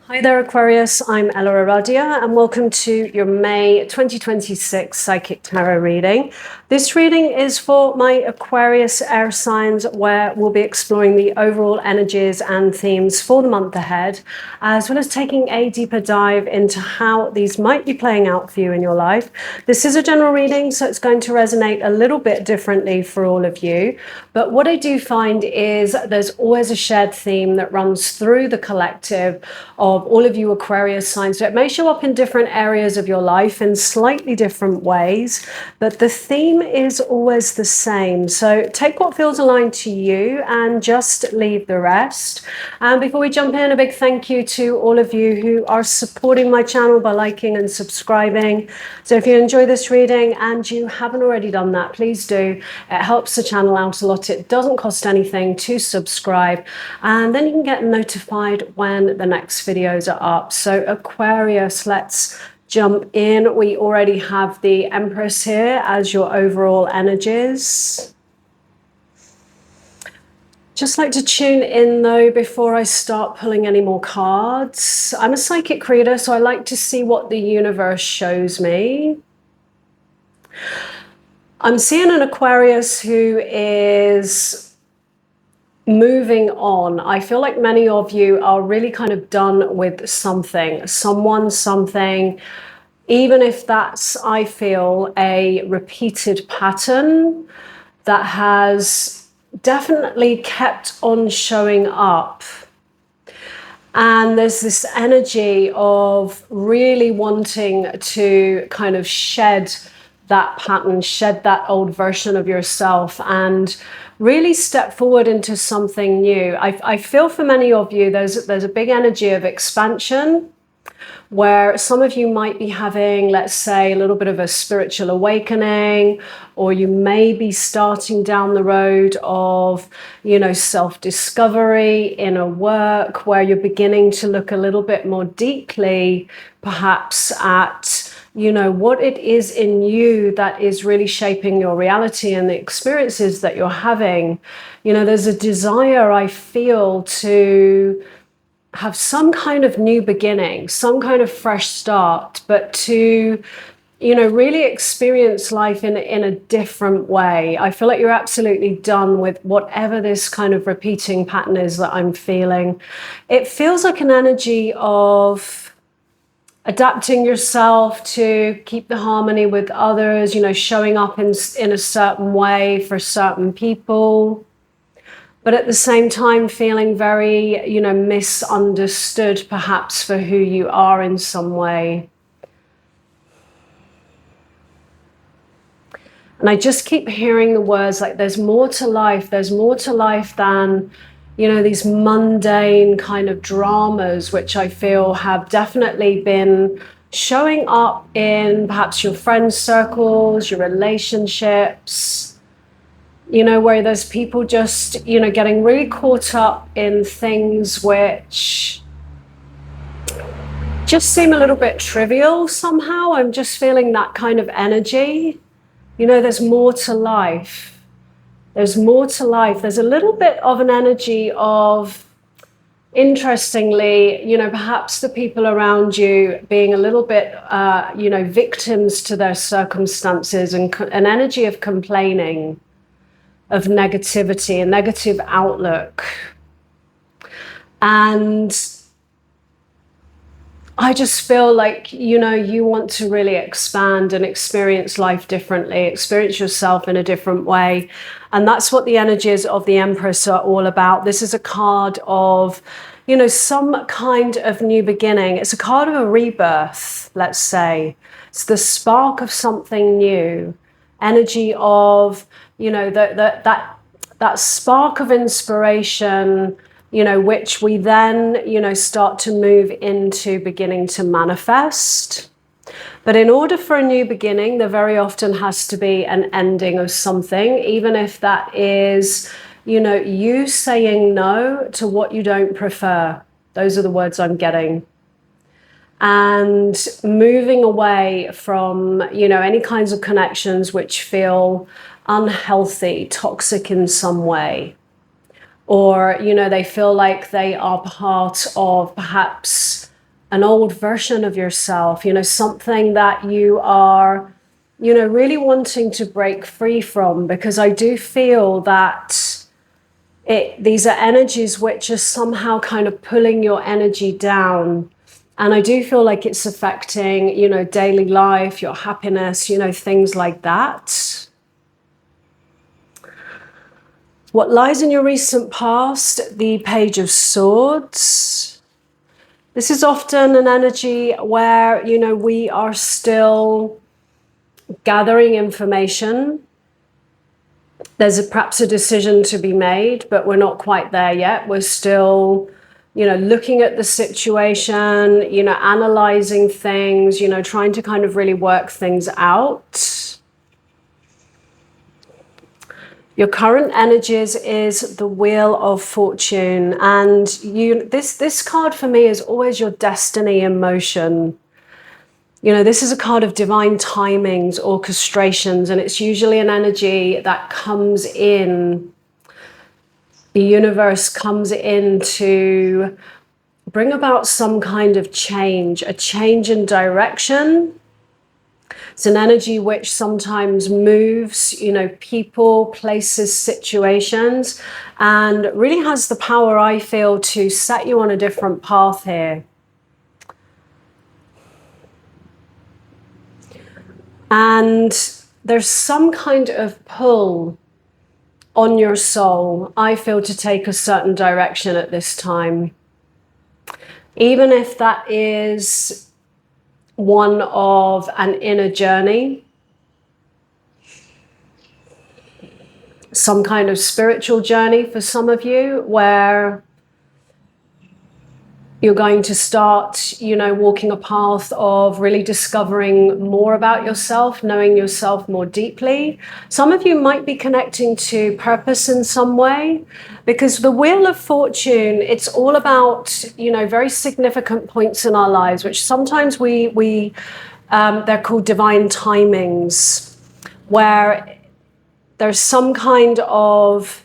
Hi there, Aquarius. I'm EllaAradia, and welcome to your May 2026 Psychic Tarot reading. This reading is for my Aquarius air signs, where we'll be exploring the overall energies and themes for the month ahead, as well as taking a deeper dive into how these might be playing out for you in your life. This is a general reading, so it's going to resonate a little bit differently for all of you. But what I do find is there's always a shared theme that runs through the collective of all of you Aquarius signs. So it may show up in different areas of your life in slightly different ways, but the theme is always the same. So take what feels aligned to you and just leave the rest. And before we jump in, a big thank you to all of you who are supporting my channel by liking and subscribing. So if you enjoy this reading and you haven't already done that, please do. It helps the channel out a lot. It doesn't cost anything to subscribe, and then you can get notified when the next videos are up. So Aquarius, let's jump in. We already have the Empress here as your overall energies. Just like to tune in though before I start pulling any more cards. I'm a psychic reader, so I like to see what the universe shows me. I'm seeing an Aquarius who is moving on. I feel like many of you are really kind of done with something, someone, something, even if that's, I feel, a repeated pattern that has definitely kept on showing up. And there's this energy of really wanting to kind of shed that pattern, shed that old version of yourself, and really step forward into something new. I feel for many of you, there's a big energy of expansion, where some of you might be having, let's say, a little bit of a spiritual awakening, or you may be starting down the road of, you know, self-discovery, inner work, where you're beginning to look a little bit more deeply, perhaps at, you know, what it is in you that is really shaping your reality and the experiences that you're having. You know, there's a desire, I feel, to have some kind of new beginning, some kind of fresh start, but to, you know, really experience life in a different way. I feel like you're absolutely done with whatever this kind of repeating pattern is that I'm feeling. It feels like an energy of adapting yourself to keep the harmony with others, you know, showing up in a certain way for certain people, but at the same time feeling very, you know, misunderstood perhaps for who you are in some way. And I just keep hearing the words like, there's more to life. There's more to life than, you know, these mundane kind of dramas, which I feel have definitely been showing up in perhaps your friends' circles, your relationships, you know, where there's people just, you know, getting really caught up in things which just seem a little bit trivial somehow. I'm just feeling that kind of energy. You know, there's more to life. There's more to life. There's a little bit of an energy of, interestingly, you know, perhaps the people around you being a little bit, you know, victims to their circumstances, and an energy of complaining, of negativity, a negative outlook. And I just feel like, you know, you want to really expand and experience life differently, experience yourself in a different way. And that's what the energies of the Empress are all about. This is a card of, you know, some kind of new beginning. It's a card of a rebirth, let's say. It's the spark of something new. Energy of, you know, that spark of inspiration, you know, which we then, you know, start to move into beginning to manifest. But in order for a new beginning, there very often has to be an ending of something, even if that is, you know, you saying no to what you don't prefer. Those are the words I'm getting. And moving away from, you know, any kinds of connections which feel unhealthy, toxic in some way. Or, you know, they feel like they are part of perhaps an old version of yourself, something that you are, really wanting to break free from, because I do feel that these are energies which are somehow kind of pulling your energy down. And I do feel like it's affecting, daily life, your happiness, things like that. What lies in your recent past? The Page of Swords. This is often an energy where, we are still gathering information. There's perhaps a decision to be made, but we're not quite there yet. We're still, looking at the situation, analyzing things, trying to kind of really work things out. Your current energies is the Wheel of Fortune, and this card for me is always your destiny in motion. This is a card of divine timings, orchestrations, and it's usually an energy that comes in. The universe comes in to bring about some kind of change, a change in direction. It's an energy which sometimes moves, people, places, situations, and really has the power, I feel, to set you on a different path here. And there's some kind of pull on your soul, I feel, to take a certain direction at this time. Even if that is one of an inner journey, some kind of spiritual journey for some of you, where you're going to start, walking a path of really discovering more about yourself, knowing yourself more deeply. Some of you might be connecting to purpose in some way, because the Wheel of Fortune, it's all about, very significant points in our lives, which sometimes they're called divine timings, where there's some kind of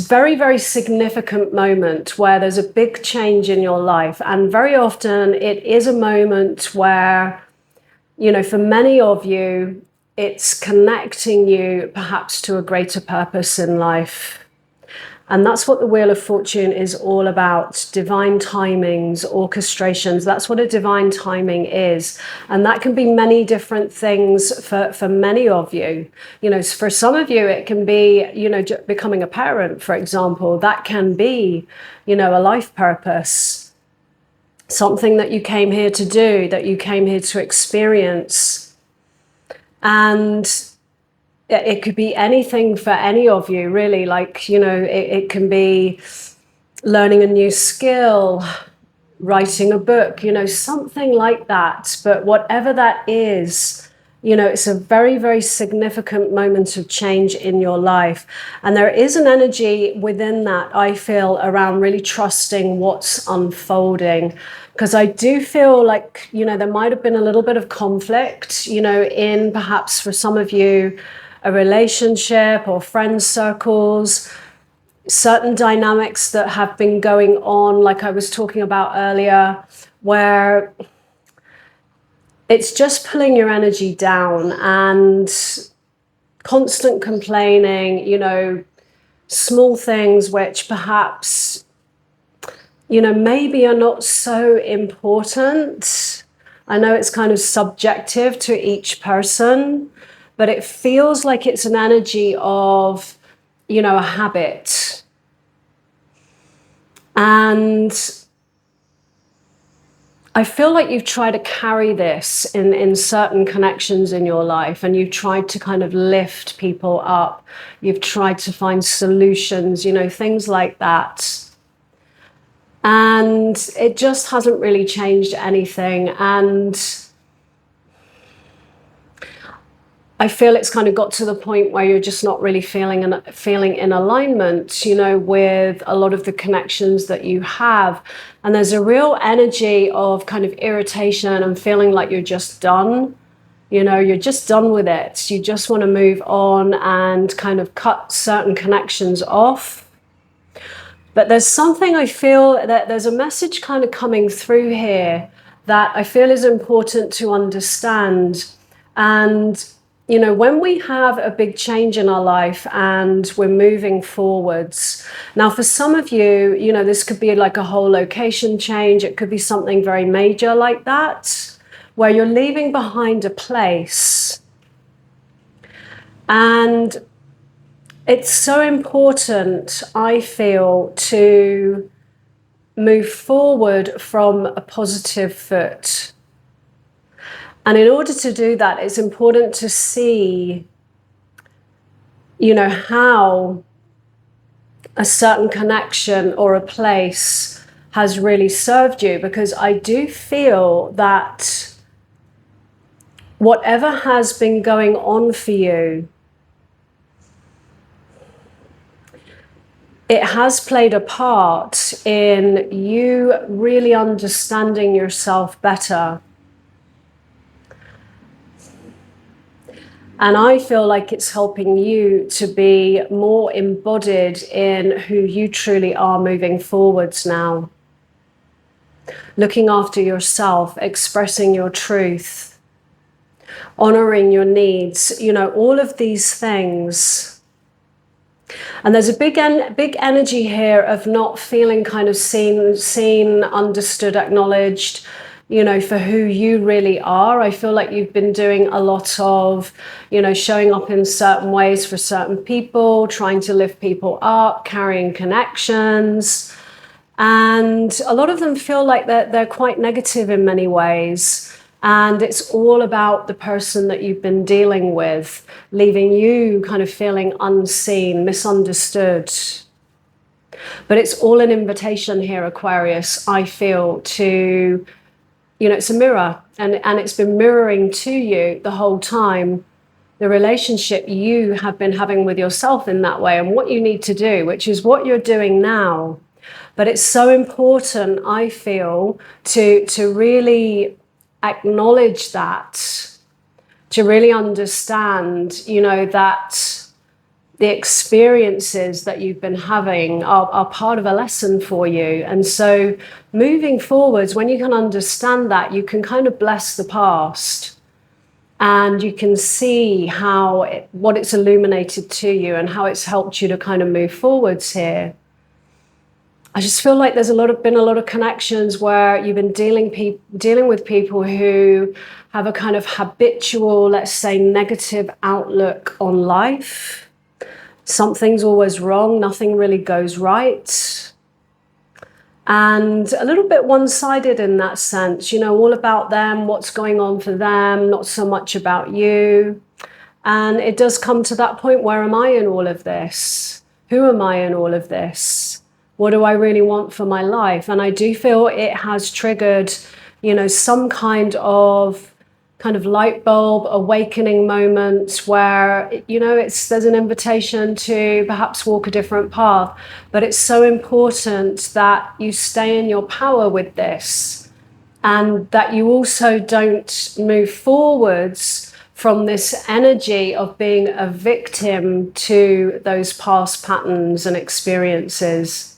very, very significant moment where there's a big change in your life. And very often it is a moment where, for many of you, it's connecting you perhaps to a greater purpose in life. And that's what the Wheel of Fortune is all about. Divine timings, orchestrations. That's what a divine timing is. And that can be many different things for many of you. For some of you, it can be, becoming a parent, for example. That can be, a life purpose. Something that you came here to do, that you came here to experience. And it could be anything for any of you, really. Like, it can be learning a new skill, writing a book, something like that. But whatever that is, it's a very, very significant moment of change in your life. And there is an energy within that, I feel, around really trusting what's unfolding. Because I do feel like, there might have been a little bit of conflict, in perhaps for some of you, a relationship or friend circles, certain dynamics that have been going on, like I was talking about earlier, where it's just pulling your energy down, and constant complaining, small things which perhaps, maybe are not so important. I know it's kind of subjective to each person, but it feels like it's an energy of, a habit. And I feel like you've tried to carry this in certain connections in your life, and you've tried to kind of lift people up. You've tried to find solutions, things like that. And it just hasn't really changed anything. And I feel it's kind of got to the point where you're just not really feeling in alignment, with a lot of the connections that you have. And there's a real energy of kind of irritation and feeling like you're just done. You're just done with it. You just want to move on and kind of cut certain connections off. But there's something I feel that there's a message kind of coming through here that I feel is important to understand. And, you know, when we have a big change in our life and we're moving forwards, now for some of you, you know, this could be like a whole location change. It could be something very major like that, where you're leaving behind a place. And it's so important, I feel, to move forward from a positive foot. And in order to do that, it's important to see, you know, how a certain connection or a place has really served you. Because I do feel that whatever has been going on for you, it has played a part in you really understanding yourself better. And I feel like it's helping you to be more embodied in who you truly are moving forwards now. Looking after yourself, expressing your truth, honoring your needs, you know, all of these things. And there's a big energy here of not feeling kind of seen, understood, acknowledged, you know, for who you really are. I feel like you've been doing a lot of, you know, showing up in certain ways for certain people, trying to lift people up, carrying connections. And a lot of them feel like they're quite negative in many ways. And it's all about the person that you've been dealing with, leaving you kind of feeling unseen, misunderstood. But it's all an invitation here, Aquarius, I feel, to, you know, it's a mirror, and it's been mirroring to you the whole time the relationship you have been having with yourself in that way, and what you need to do, which is what you're doing now. But it's so important, I feel, to really acknowledge that, to really understand, you know, that the experiences that you've been having are part of a lesson for you. And so moving forwards, when you can understand that, you can kind of bless the past, and you can see how what it's illuminated to you and how it's helped you to kind of move forwards here. I just feel like there's been a lot of connections where you've been dealing with people who have a kind of habitual, let's say, negative outlook on life. Something's always wrong, nothing really goes right. And a little bit one-sided in that sense, you know, all about them, what's going on for them, not so much about you. And it does come to that point, where am I in all of this? Who am I in all of this? What do I really want for my life? And I do feel it has triggered, you know, some kind of light bulb awakening moment where, you know, there's an invitation to perhaps walk a different path. But it's so important that you stay in your power with this, and that you also don't move forwards from this energy of being a victim to those past patterns and experiences.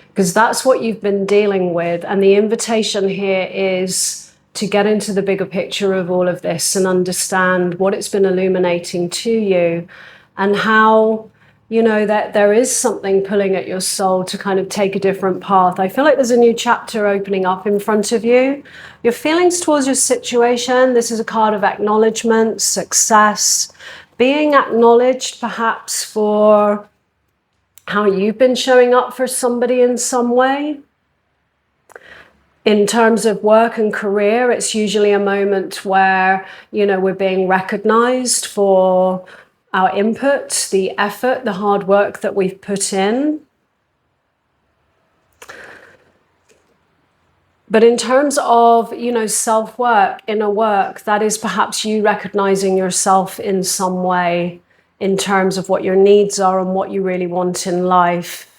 Because that's what you've been dealing with. And the invitation here is to get into the bigger picture of all of this and understand what it's been illuminating to you, and how, you know, that there is something pulling at your soul to kind of take a different path. I feel like there's a new chapter opening up in front of you. Your feelings towards your situation, this is a card of acknowledgement, success, being acknowledged perhaps for how you've been showing up for somebody in some way. In terms of work and career, it's usually a moment where, you know, we're being recognized for our input, the effort, the hard work that we've put in. But in terms of, you know, self-work, inner work, that is perhaps you recognizing yourself in some way, in terms of what your needs are and what you really want in life.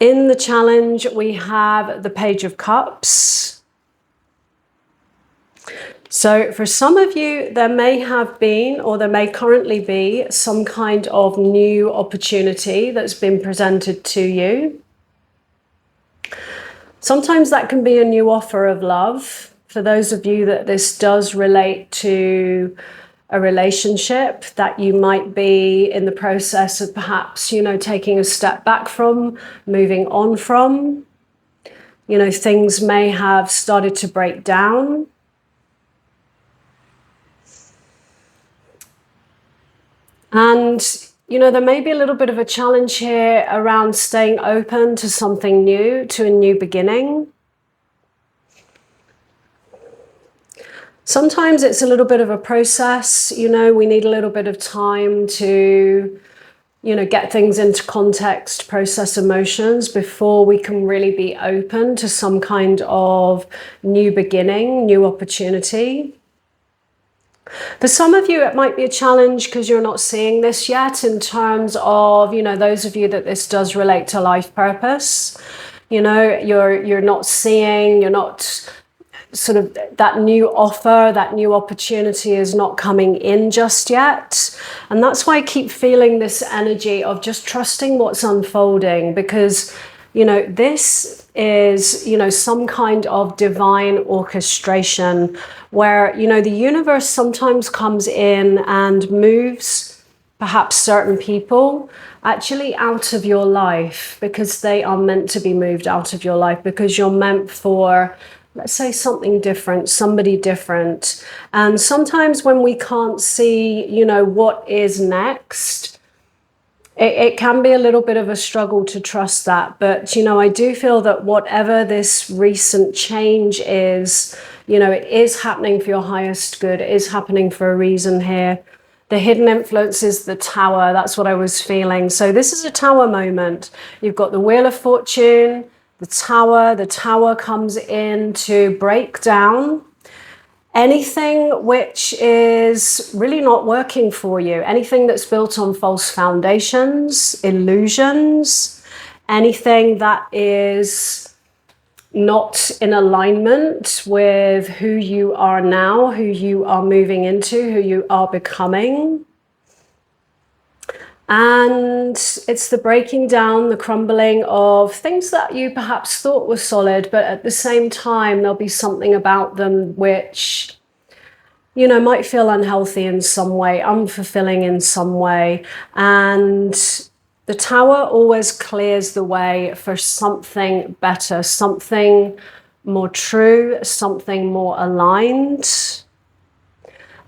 In the challenge, we have the Page of Cups. So for some of you, there may have been, or there may currently be, some kind of new opportunity that's been presented to you. Sometimes that can be a new offer of love. For those of you that this does relate to a relationship that you might be in the process of perhaps, taking a step back from, moving on from, things may have started to break down. And, there may be a little bit of a challenge here around staying open to something new, to a new beginning. Sometimes it's a little bit of a process, we need a little bit of time to, get things into context, process emotions before we can really be open to some kind of new beginning, new opportunity. For some of you, it might be a challenge because you're not seeing this yet in terms of, those of you that this does relate to life purpose. You're not seeing, you're not sort of that new offer, that new opportunity is not coming in just yet. And that's why I keep feeling this energy of just trusting what's unfolding, because this is, some kind of divine orchestration where, the universe sometimes comes in and moves perhaps certain people actually out of your life because they are meant to be moved out of your life, because you're meant for, let's say, something different, somebody different. And sometimes when we can't see, what is next, it can be a little bit of a struggle to trust that. But, I do feel that whatever this recent change is, it is happening for your highest good. It is happening for a reason here. The hidden influence is the Tower. That's what I was feeling. So this is a Tower moment. You've got the Wheel of Fortune, the Tower. The Tower comes in to break down anything which is really not working for you, anything that's built on false foundations, illusions, anything that is not in alignment with who you are now, who you are moving into, who you are becoming. And it's the breaking down, the crumbling of things that you perhaps thought were solid, but at the same time, there'll be something about them which, might feel unhealthy in some way, unfulfilling in some way. And the Tower always clears the way for something better, something more true, something more aligned.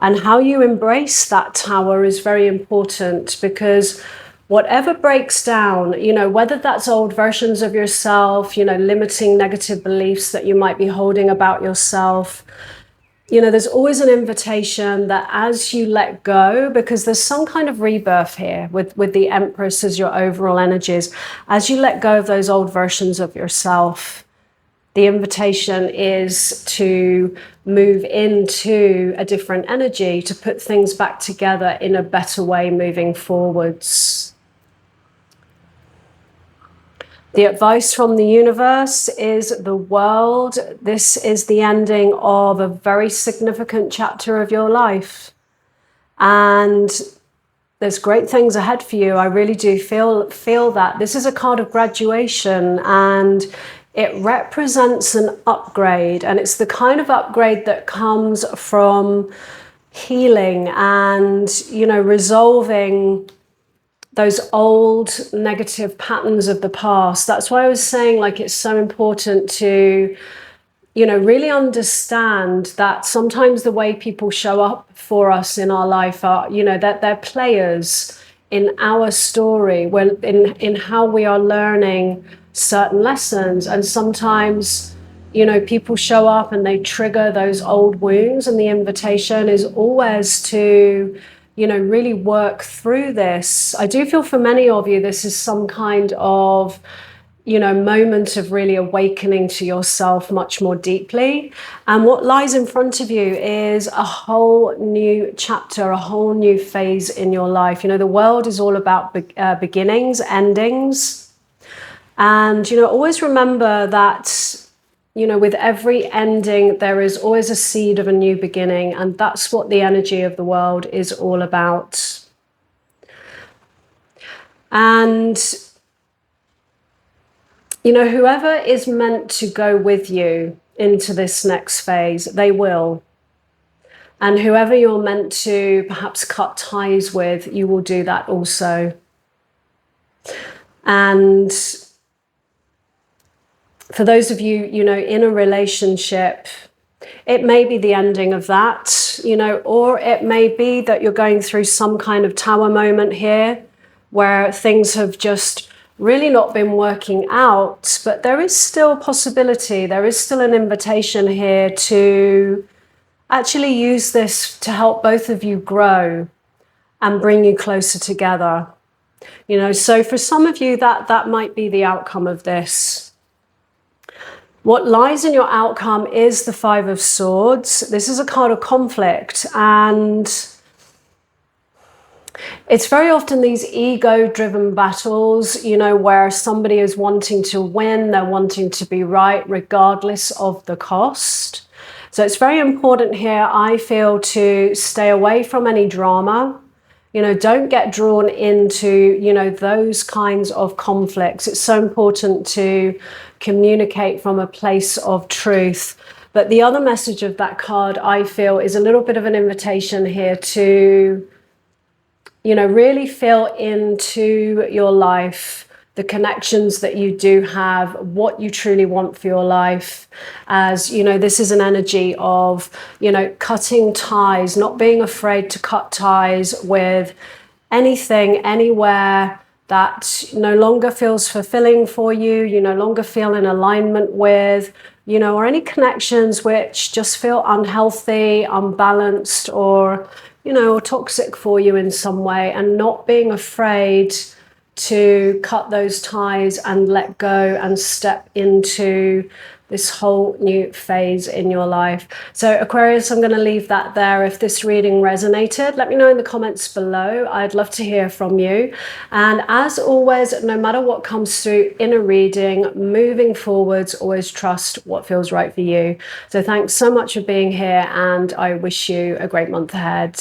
And how you embrace that Tower is very important, because whatever breaks down, whether that's old versions of yourself, limiting negative beliefs that you might be holding about yourself, there's always an invitation that as you let go, because there's some kind of rebirth here with the Empress as your overall energies, as you let go of those old versions of yourself, the invitation is to move into a different energy, to put things back together in a better way moving forwards. The advice from the universe is the world. This is the ending of a very significant chapter of your life. And there's great things ahead for you. I really do feel that. This is a card of graduation, and it represents an upgrade. And it's the kind of upgrade that comes from healing and, resolving those old negative patterns of the past. That's why I was saying, it's so important to, really understand that sometimes the way people show up for us in our life are, that they're players in our story, in how we are learning certain lessons. And sometimes, people show up and they trigger those old wounds, and the invitation is always to, really work through this. I do feel for many of you, this is some kind of, moment of really awakening to yourself much more deeply. And what lies in front of you is a whole new chapter, a whole new phase in your life. The world is all about beginnings, endings. And, always remember that with every ending, there is always a seed of a new beginning, and that's what the energy of the world is all about. And, whoever is meant to go with you into this next phase, they will. And whoever you're meant to perhaps cut ties with, you will do that also. And for those of you, in a relationship, it may be the ending of that, or it may be that you're going through some kind of tower moment here where things have just really not been working out, but there is still possibility, there is still an invitation here to actually use this to help both of you grow and bring you closer together. So for some of you, that might be the outcome of this. What lies in your outcome is the Five of Swords. This is a card of conflict, and it's very often these ego-driven battles, where somebody is wanting to win, they're wanting to be right, regardless of the cost. So it's very important here, I feel, to stay away from any drama. Don't get drawn into, those kinds of conflicts. It's so important to communicate from a place of truth. But the other message of that card, I feel, is a little bit of an invitation here to, really feel into your life, the connections that you do have, what you truly want for your life. As this is an energy of, cutting ties, not being afraid to cut ties with anything, anywhere that no longer feels fulfilling for you, you no longer feel in alignment with, or any connections which just feel unhealthy, unbalanced, or, or toxic for you in some way, and not being afraid to cut those ties and let go and step into this whole new phase in your life. So Aquarius, I'm going to leave that there. If this reading resonated, let me know in the comments below. I'd love to hear from you. And as always, no matter what comes through in a reading, moving forwards, always trust what feels right for you. So thanks so much for being here, and I wish you a great month ahead.